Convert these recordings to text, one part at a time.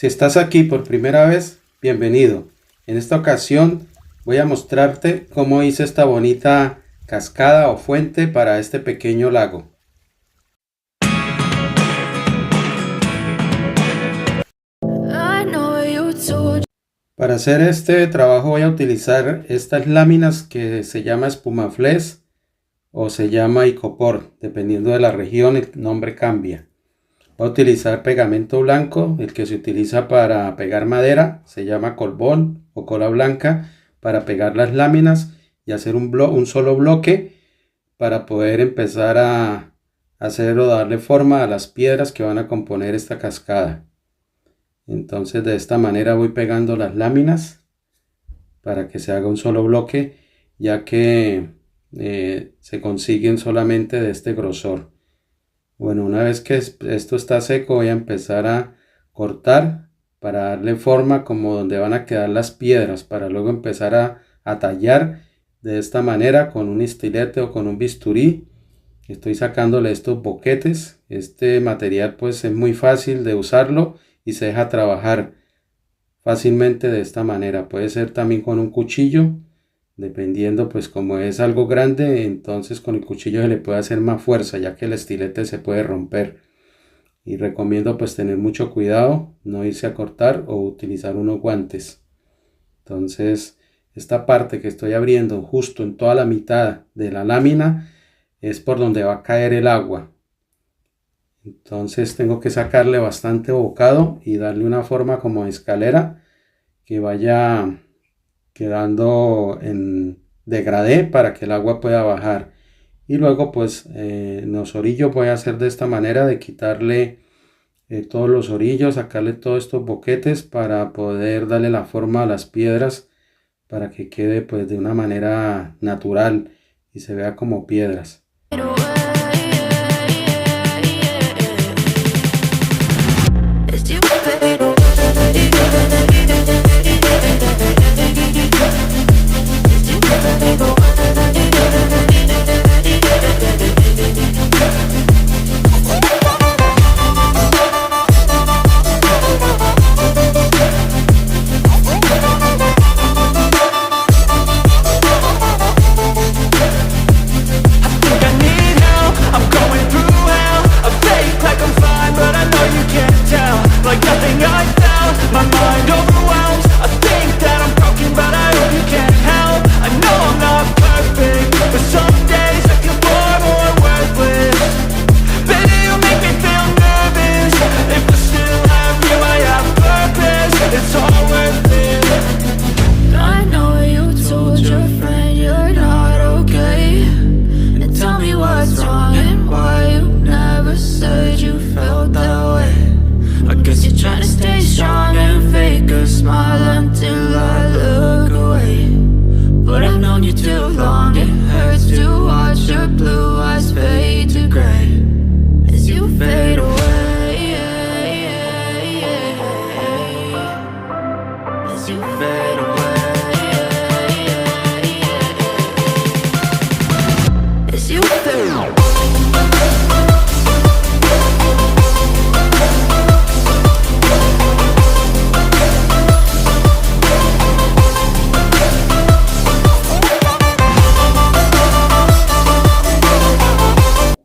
Si estás aquí por primera vez, bienvenido. En esta ocasión voy a mostrarte cómo hice esta bonita cascada o fuente para este pequeño lago. Para hacer este trabajo voy a utilizar estas láminas que se llama espumaflés o se llama icopor, dependiendo de la región el nombre cambia. Voy a utilizar pegamento blanco, el que se utiliza para pegar madera, se llama colbón o cola blanca, para pegar las láminas y hacer un solo bloque para poder empezar a hacer o darle forma a las piedras que van a componer esta cascada. Entonces de esta manera voy pegando las láminas para que se haga un solo bloque, ya que se consiguen solamente de este grosor. Bueno, una vez que esto está seco voy a empezar a cortar para darle forma como donde van a quedar las piedras, para luego empezar a tallar de esta manera con un estilete o con un bisturí. Estoy sacándole estos boquetes. Este material pues es muy fácil de usarlo y se deja trabajar fácilmente de esta manera. Puede ser también con un cuchillo, dependiendo pues como es algo grande, entonces con el cuchillo se le puede hacer más fuerza, ya que el estilete se puede romper. Y recomiendo pues tener mucho cuidado, no irse a cortar o utilizar unos guantes. Entonces esta parte que estoy abriendo justo en toda la mitad de la lámina es por donde va a caer el agua. Entonces tengo que sacarle bastante bocado y darle una forma como de escalera que vaya quedando en degradé para que el agua pueda bajar. Y luego pues en los orillos voy a hacer de esta manera, de quitarle todos los orillos, sacarle todos estos boquetes para poder darle la forma a las piedras, para que quede pues de una manera natural y se vea como piedras.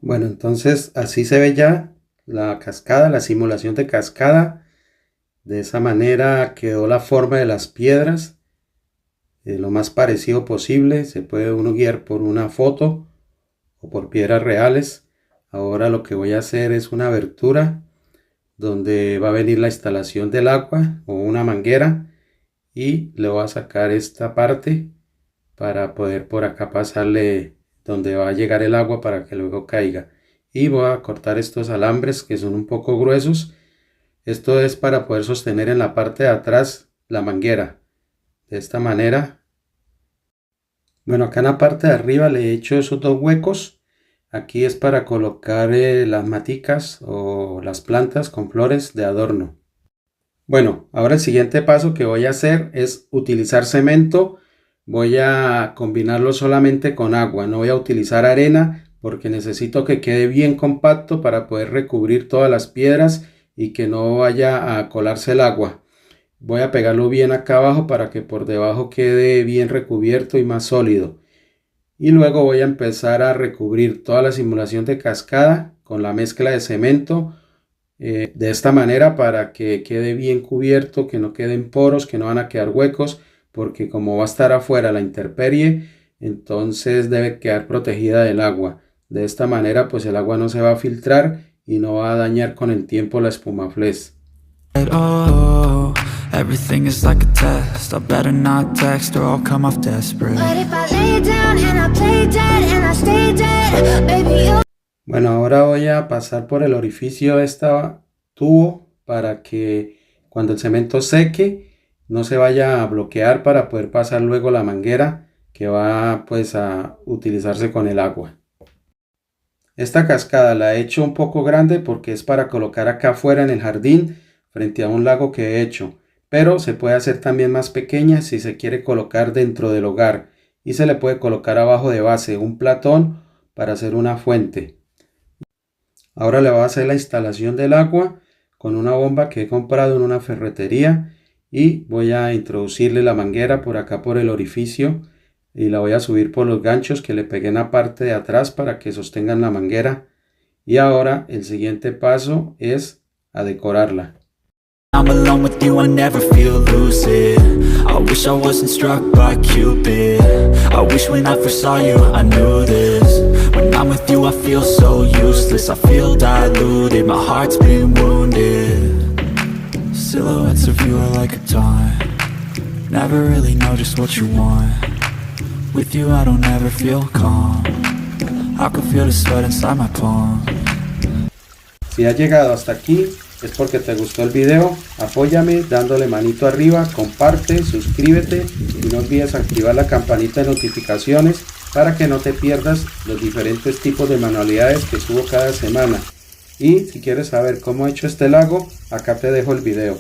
Bueno, entonces así se ve ya la cascada, la simulación de cascada. De esa manera quedó la forma de las piedras, lo más parecido posible. Se puede uno guiar por una foto o por piedras reales. Ahora lo que voy a hacer es una abertura donde va a venir la instalación del agua o una manguera, y le voy a sacar esta parte para poder por acá pasarle donde va a llegar el agua para que luego caiga. Y voy a cortar estos alambres que son un poco gruesos. Esto es para poder sostener en la parte de atrás la manguera, de esta manera. Bueno, acá en la parte de arriba le he hecho esos dos huecos. Aquí es para colocar las maticas o las plantas con flores de adorno. Bueno, ahora el siguiente paso que voy a hacer es utilizar cemento. Voy a combinarlo solamente con agua, no voy a utilizar arena porque necesito que quede bien compacto para poder recubrir todas las piedras y que no vaya a colarse el agua. Voy a pegarlo bien acá abajo para que por debajo quede bien recubierto y más sólido. Y luego voy a empezar a recubrir toda la simulación de cascada con la mezcla de cemento de esta manera para que quede bien cubierto, que no queden poros, que no van a quedar huecos, porque como va a estar afuera la intemperie, entonces debe quedar protegida del agua. De esta manera pues el agua no se va a filtrar y no va a dañar con el tiempo la espumaflés. Oh, everything is like a test. I better not text or I'll come off desperate. But if I lay down and I play dead and I stay dead, baby, you... Bueno, ahora voy a pasar por el orificio de este tubo para que cuando el cemento seque no se vaya a bloquear, para poder pasar luego la manguera que va pues a utilizarse con el agua. Esta cascada la he hecho un poco grande porque es para colocar acá afuera en el jardín frente a un lago que he hecho, pero se puede hacer también más pequeña si se quiere colocar dentro del hogar, y se le puede colocar abajo de base un platón para hacer una fuente. Ahora le voy a hacer la instalación del agua con una bomba que he comprado en una ferretería, y voy a introducirle la manguera por acá por el orificio y la voy a subir por los ganchos que le pegué en la parte de atrás para que sostengan la manguera. Y ahora el siguiente paso es a decorarla. I'm alone with you, I never feel lucid. I wish I wasn't struck by Cupid. I wish when I first saw you, I knew this. When I'm with you, I feel so useless. I feel diluted, my heart's been wounded. Silhouettes of you are like a taunt. Never really know just what you want. With you, I don't ever feel calm. I can feel the sweat inside my palm. Si has llegado hasta aquí es porque te gustó el video. Apóyame dándole manito arriba, comparte, suscríbete y no olvides activar la campanita de notificaciones para que no te pierdas los diferentes tipos de manualidades que subo cada semana. Y si quieres saber cómo he hecho este lago, acá te dejo el video.